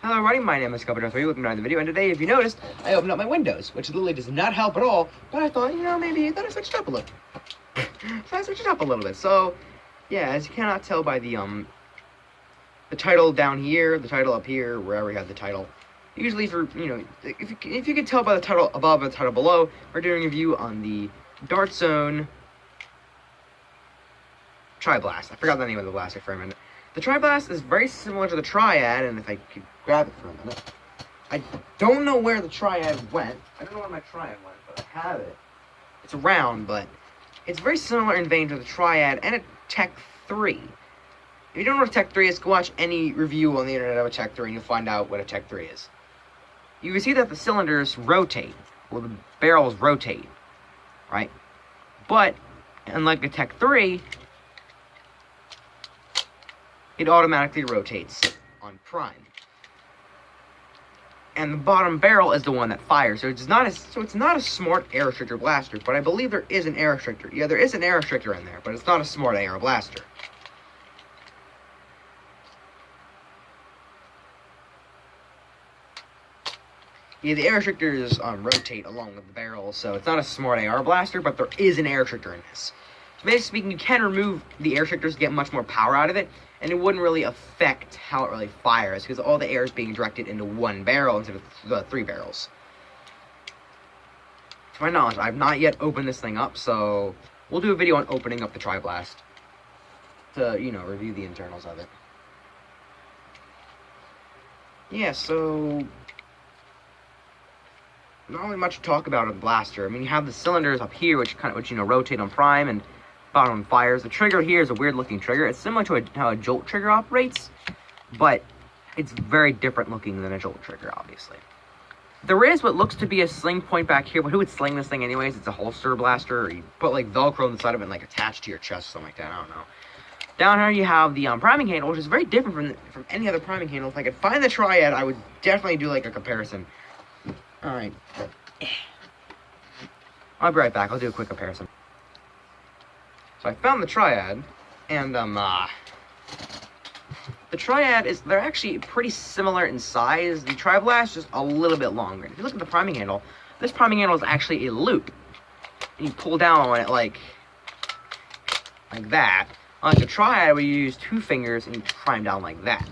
Hello everybody, my name is Cupboard3, welcome to the video, and today, if you noticed, I opened up my windows, which literally does not help at all, but I thought, maybe I switch it up a little. So I switched it up a little bit. So, yeah, as you cannot tell by the title down here, the title up here, wherever you have the title, usually for, if you can tell by the title above and the title below, we're doing a review on the Dart Zone Triblast. I forgot the name of the blaster for a minute. The Triblast is very similar to the Triad, and if I could grab it for a minute. I don't know where the Triad went. I don't know where my Triad went, but I have it. It's around, but it's very similar in vein to the Triad and a Tech 3. If you don't know what a Tech 3 is, go watch any review on the internet of a Tech 3 and you'll find out what a Tech 3 is. You can see that the cylinders rotate, or the barrels rotate, right? But, unlike a Tech 3, it automatically rotates on prime. And the bottom barrel is the one that fires. So it's not a smart air restrictor blaster, but I believe there is an air restrictor. Yeah, there is an air restrictor in there, but it's not a smart air blaster. Yeah, the air restrictors rotate along with the barrel, so it's not a smart AR blaster, but there is an air restrictor in this. So basically speaking, you can remove the air restrictors to get much more power out of it, and it wouldn't really affect how it really fires, because all the air is being directed into one barrel instead of the 3 barrels. To my knowledge, I've not yet opened this thing up, so we'll do a video on opening up the Triblast to, review the internals of it. Yeah, so not really much to talk about a blaster. I mean, you have the cylinders up here, which rotate on prime, and bottom fires. The trigger here is a weird looking trigger. It's similar to how a jolt trigger operates, but it's very different looking than a jolt trigger, obviously. There is what looks to be a sling point back here, but who would sling this thing anyways? It's a holster blaster, or you put like Velcro on the side of it and like attached to your chest or something like that. I don't know. Down here you have the priming handle, which is very different from any other priming handle. If I could find the Triad, I would definitely do like a comparison. Alright. I'll be right back. I'll do a quick comparison. So I found the Triad, and the Triad they're actually pretty similar in size. The Triblast just a little bit longer. If you look at the priming handle, this priming handle is actually a loop. And you pull down on it like that. On the Triad, we use 2 fingers and you prime down like that.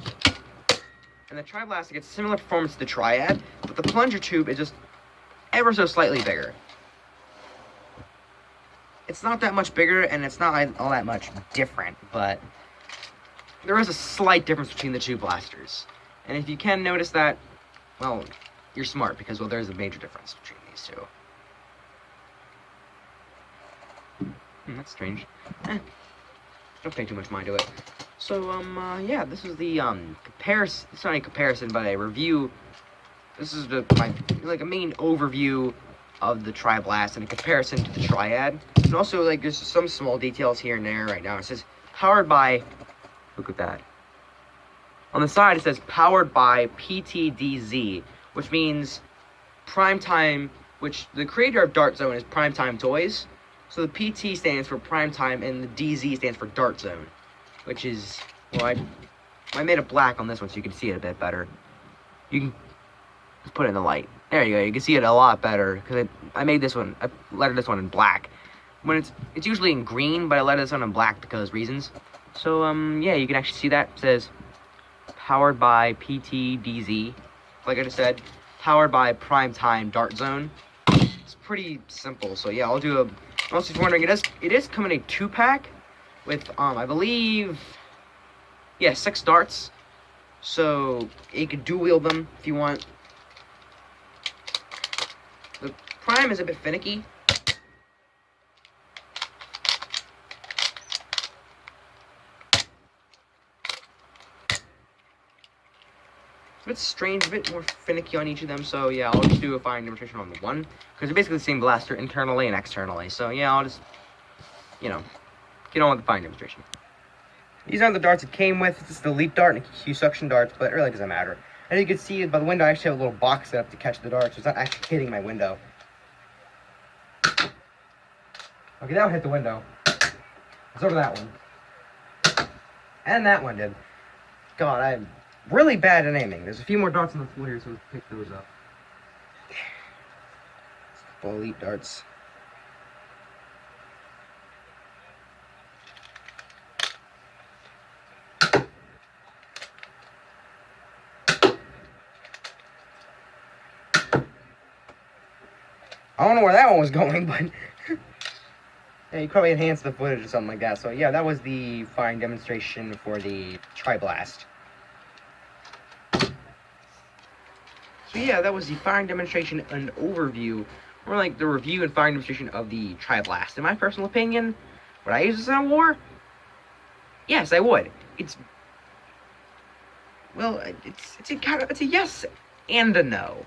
And the Triblast gets similar performance to the Triad, but the plunger tube is just ever so slightly bigger. It's not that much bigger, and it's not all that much different, but there is a slight difference between the 2 blasters. And if you can notice that, well, you're smart, because, well, there's a major difference between these 2. That's strange. Don't pay too much mind to it. So, yeah, this is the, comparison, it's not a comparison, but a review. This is a main overview of the Triblast and a comparison to the Triad. And also, there's some small details here and there right now. It says, powered by, look at that. On the side, it says, powered by PTDZ, which means Primetime, which the creator of Dart Zone is Primetime Toys. So the PT stands for Primetime, and the DZ stands for Dart Zone, which is, well, I made it black on this one so you can see it a bit better. You can just put it in the light. There you go. You can see it a lot better because I made this one. I lettered this one in black. When it's usually in green, but I lettered this one in black because reasons. So yeah, you can actually see that. It says powered by PTDZ. Like I just said, powered by Primetime Dart Zone. It's pretty simple. So yeah, I'll do a. Also, if you're wondering, it is coming in a 2-pack with I believe, yeah, 6 darts. So you can dual wield them if you want. The prime is a bit finicky. It's a bit strange, a bit more finicky on each of them, so yeah, I'll just do a fine demonstration on the one, because they're basically the same blaster internally and externally, so yeah, I'll just, get on with the fine demonstration. These are the darts it came with. This is the Elite Dart and a Q suction darts, but it really doesn't matter. And you can see by the window, I actually have a little box set up to catch the darts, so it's not actually hitting my window. Okay, that one hit the window. It's over that one. And that one did. God, really bad at aiming. There's a few more darts on the floor here, so let's pick those up. Elite darts. I don't know where that one was going, but yeah, you probably enhanced the footage or something like that. So yeah, that was the firing demonstration for the Triblast. So yeah, that was the firing demonstration and overview, or like the review and firing demonstration of the Triblast. In my personal opinion, would I use this in a war? Yes, I would. It's a yes and a no.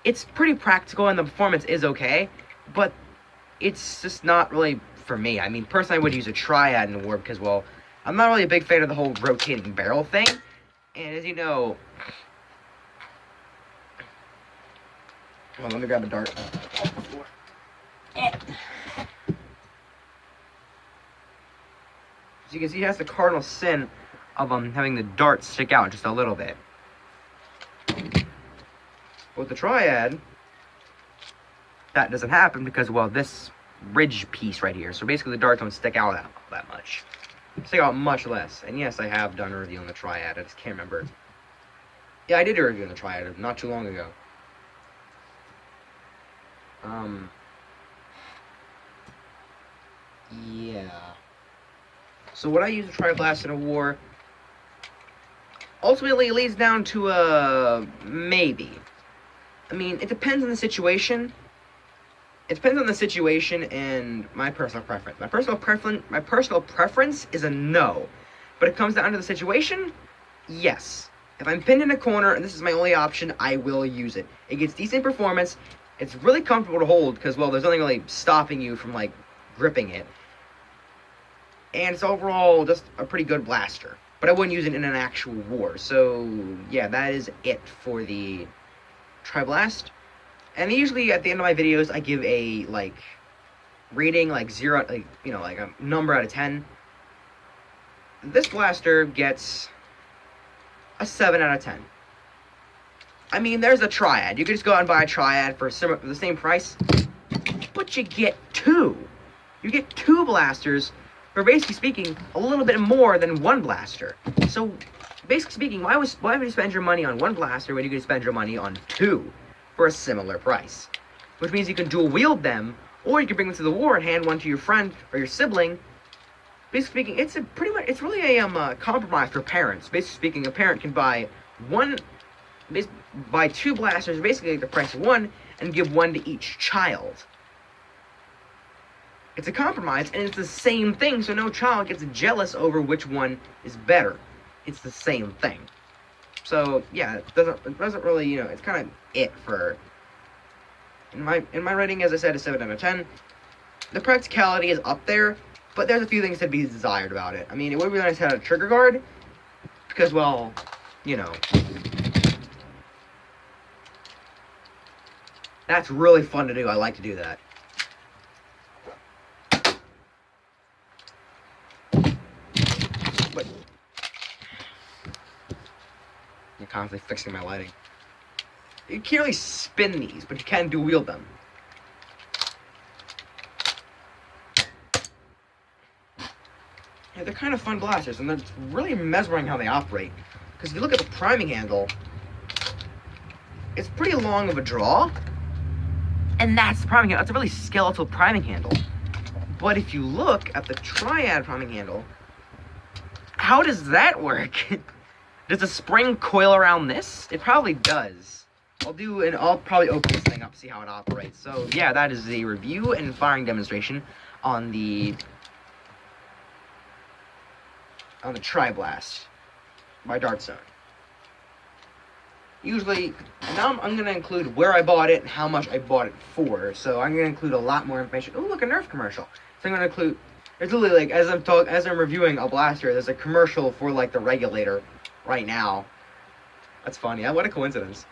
It's pretty practical and the performance is okay, but it's just not really for me. I mean, personally, I would use a triad in a war because, well, I'm not really a big fan of the whole rotating barrel thing. And as you know, well, let me grab a dart off the floor. As you can see, it has the cardinal sin of having the dart stick out just a little bit. With the triad, that doesn't happen because, well, this ridge piece right here. So basically the darts don't stick out that much. Stick out much less. And yes, I have done a review on the triad. I just can't remember. Yeah, I did a review on the triad not too long ago. Yeah. So would I use a Triblast in a war? Ultimately, it leads down to a maybe. I mean, it depends on the situation. It depends on the situation and my personal preference. My personal preference is a no. But it comes down to the situation, yes. If I'm pinned in a corner and this is my only option, I will use it. It gets decent performance. It's really comfortable to hold because, well, there's nothing really stopping you from, like, gripping it. And it's overall just a pretty good blaster. But I wouldn't use it in an actual war. So, yeah, that is it for the Triblast. And usually at the end of my videos, I give a, like, rating, like, 0, like, you know, like a number out of 10. This blaster gets a 7 out of 10. I mean, there's a triad. You could just go out and buy a triad for the same price, but you get two. You get two blasters for, basically speaking, a little bit more than one blaster. So, basically speaking, why would you spend your money on one blaster when you could spend your money on two for a similar price? Which means you can dual wield them, or you can bring them to the war and hand one to your friend or your sibling. Basically speaking, it's really a compromise for parents. Basically speaking, a parent can buy two blasters, basically like the price of one, and give one to each child. It's a compromise, and it's the same thing, so no child gets jealous over which one is better. It's the same thing. So yeah, it doesn't really, you know, it's kind of it for. In my rating, as I said, is 7 out of 10. The practicality is up there, but there's a few things to be desired about it. I mean, it would be nice to have a trigger guard, because, well, you know, that's really fun to do. I like to do that. But you're constantly fixing my lighting. You can't really spin these, but you can dual wield them. Yeah, they're kind of fun blasters, and they're really mesmerizing how they operate. Because if you look at the priming handle, it's pretty long of a draw. And that's the priming handle. That's a really skeletal priming handle. But if you look at the triad priming handle, how does that work? Does the spring coil around this? It probably does. I'll probably open this thing up, see how it operates. So yeah, that is the review and firing demonstration on the Triblast by Dart Zone. Usually, now I'm going to include where I bought it and how much I bought it for. So I'm going to include a lot more information. Oh, look, a Nerf commercial. So I'm going to include, it's literally like, as I'm reviewing a blaster, there's a commercial for, like, the regulator right now. That's funny. What a coincidence.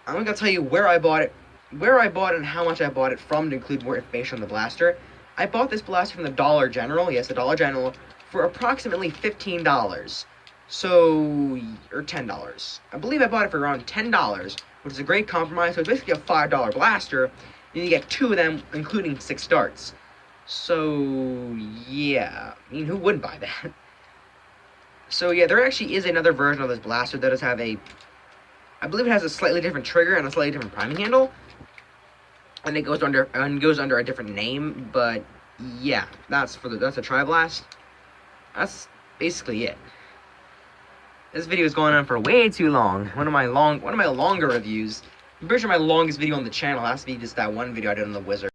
I'm going to tell you where I bought it and how much I bought it from to include more information on the blaster. I bought this blaster from the Dollar General, yes, the Dollar General, for approximately $15. So, or $10. I believe I bought it for around $10, which is a great compromise. So it's basically a $5 blaster, and you get 2 of them, including 6 darts. So, yeah. I mean, who wouldn't buy that? So, yeah, there actually is another version of this blaster that does have a... I believe it has a slightly different trigger and a slightly different priming handle. And it goes under a different name, but yeah, that's a Triblast. That's basically it. This video is going on for way too long. One of my longer reviews. I'm pretty sure my longest video on the channel has to be just that one video I did on the Wizard.